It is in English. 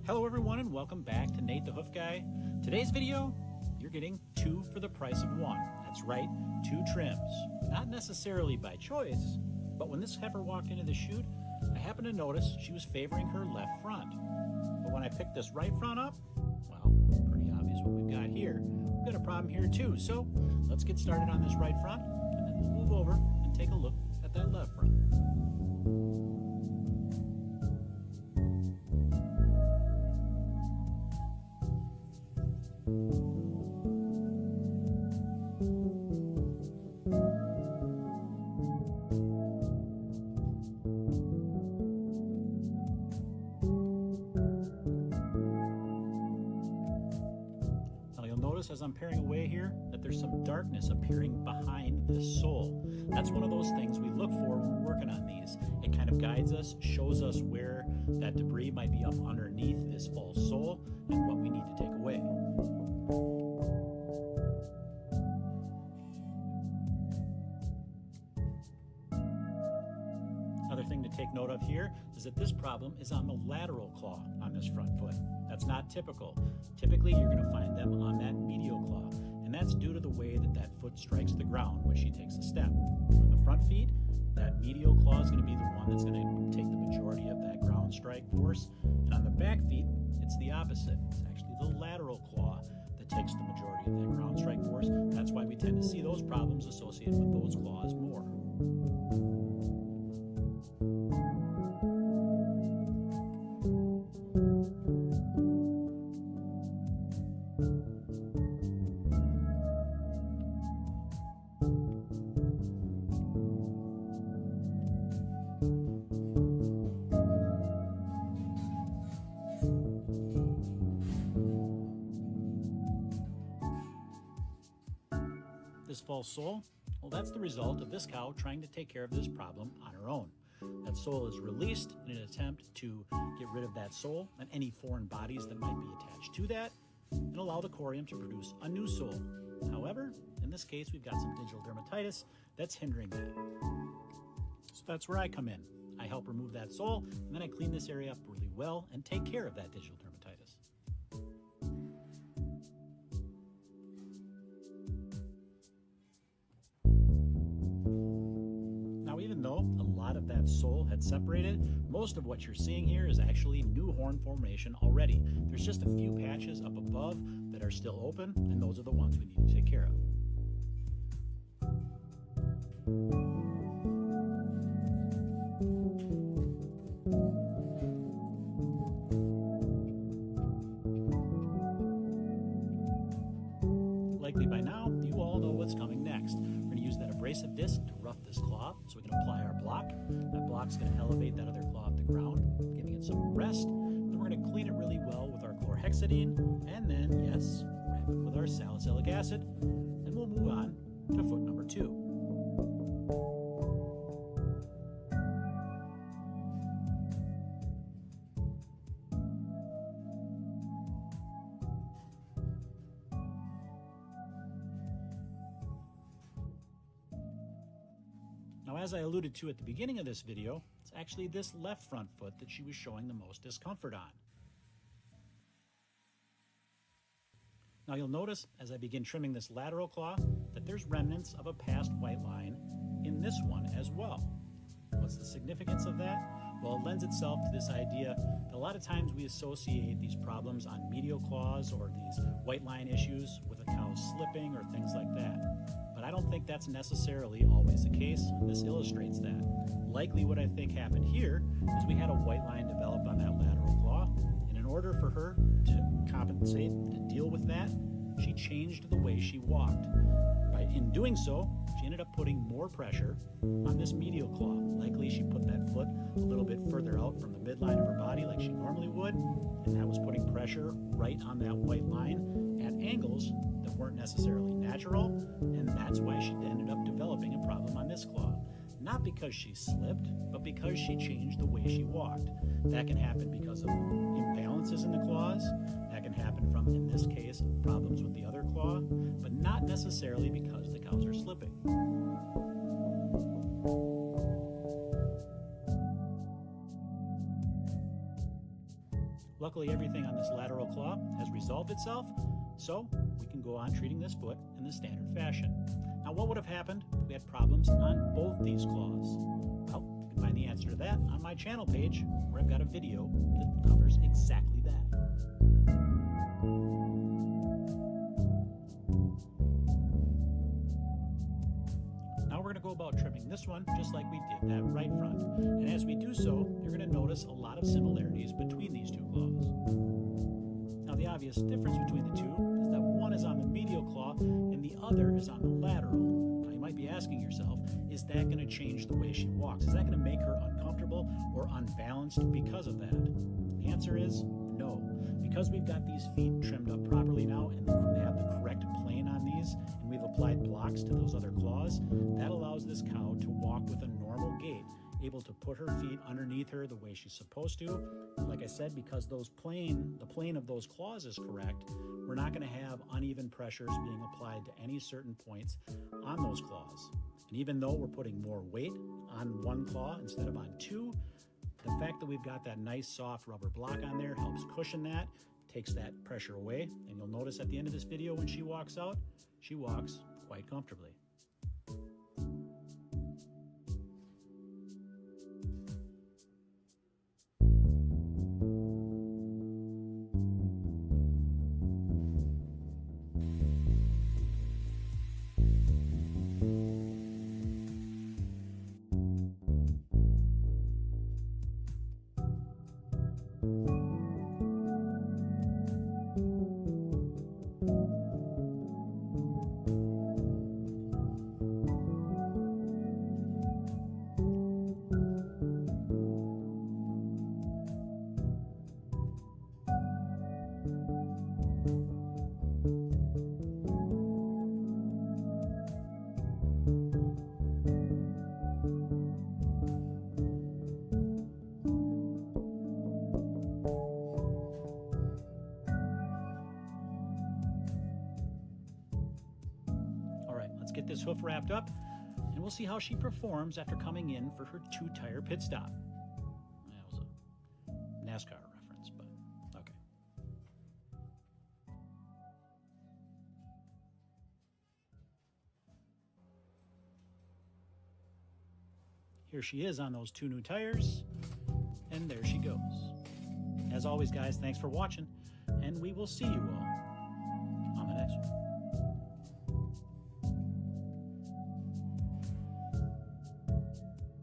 Hello everyone and welcome back to Nate the Hoof Guy. Today's video, you're getting 2 for the price of 1. That's right, 2 trims. Not necessarily by choice, but when this heifer walked into the chute, I happened to notice she was favoring her left front. But when I picked this right front up, well, pretty obvious what we've got here. We've got a problem here too, so let's get started on this right front, and then we'll move over and take a look at that left front. Notice as I'm paring away here that there's some darkness appearing behind this sole. That's one of those things we look for when we're working on these. It kind of guides us, shows us where that debris might be up underneath this false sole and what we need to take away. Another thing to take note of here is that this problem is on the lateral claw on this front foot. That's not typical. Typically, you're going to find them on that medial claw, and that's due to the way that that foot strikes the ground when she takes a step. On the front feet, that medial claw is going to be the one that's going to take the majority of that ground strike force, and on the back feet, it's the opposite. It's actually the lateral claw that takes the majority of that ground strike force. That's why we tend to see those problems associated with those claws more. This false sole, well, that's the result of this cow trying to take care of this problem on her own. That sole is released in an attempt to get rid of that sole and any foreign bodies that might be attached to that and allow the corium to produce a new sole. However, in this case, we've got some digital dermatitis that's hindering that. So that's where I come in. I help remove that sole, and then I clean this area up really well and take care of that digital dermatitis. Even though a lot of that sole had separated, most of what you're seeing here is actually new horn formation already. There's just a few patches up above that are still open, and those are the ones we need to take care of. Likely by now, you all know what's coming next. We're going to use that abrasive disc to rough this claw so we can apply our block. That block's going to elevate that other claw off the ground, giving it some rest. Then we're going to clean it really well with our chlorhexidine, and then, yes, wrap it with our salicylic acid, and we'll move on to foot number 2. Now, as I alluded to at the beginning of this video, it's actually this left front foot that she was showing the most discomfort on. Now you'll notice as I begin trimming this lateral claw that there's remnants of a past white line in this one as well. What's the significance of that? Well, it lends itself to this idea that a lot of times we associate these problems on medial claws or these white line issues with a cow slipping or things like that. But I don't think that's necessarily always the case, and this illustrates that. Likely what I think happened here is we had a white line develop on that lateral claw, and in order for her to compensate, to deal with that, she changed the way she walked. In doing so, she ended up putting more pressure on this medial claw. Likely she put that foot a little bit further out from the midline of her body like she normally would, and that was putting pressure right on that white line at angles that weren't necessarily natural, and that's why she ended up developing a problem on this claw. Not because she slipped, but because she changed the way she walked. That can happen because of imbalances in the claws. That can happen from, in this case, problems with the other claw, but not necessarily because the cows are slipping. Luckily, everything on this lateral claw has resolved itself, so we can go on treating this foot in the standard fashion. Now, what would have happened if we had problems on both these claws? Well, you can find the answer to that on my channel page, where I've got a video that covers exactly that. Now we're going to go about trimming this one just like we did that right front. And as we do so, you're going to notice a lot of similarities between these two claws. Now the obvious difference between the two is that one is on the medial claw and the other is on the lateral. Now you might be asking yourself, is that going to change the way she walks? Is that going to make her uncomfortable or unbalanced because of that? The answer is no. Because we've got these feet trimmed up properly now and they have the correct plane on these, and we've applied blocks to those other claws, that allows this cow to walk with a normal gait, able to put her feet underneath her the way she's supposed to. Like I said, because the plane of those claws is correct, we're not going to have uneven pressures being applied to any certain points on those claws. And even though we're putting more weight on one claw instead of on two, the fact that we've got that nice soft rubber block on there helps cushion that, takes that pressure away, and you'll notice at the end of this video when she walks out, she walks quite comfortably. Let's get this hoof wrapped up, and we'll see how she performs after coming in for her 2-tire pit stop. That was a NASCAR reference, but okay. Here she is on those 2 new tires, and there she goes. As always, guys, thanks for watching, and we will see you all on the next one.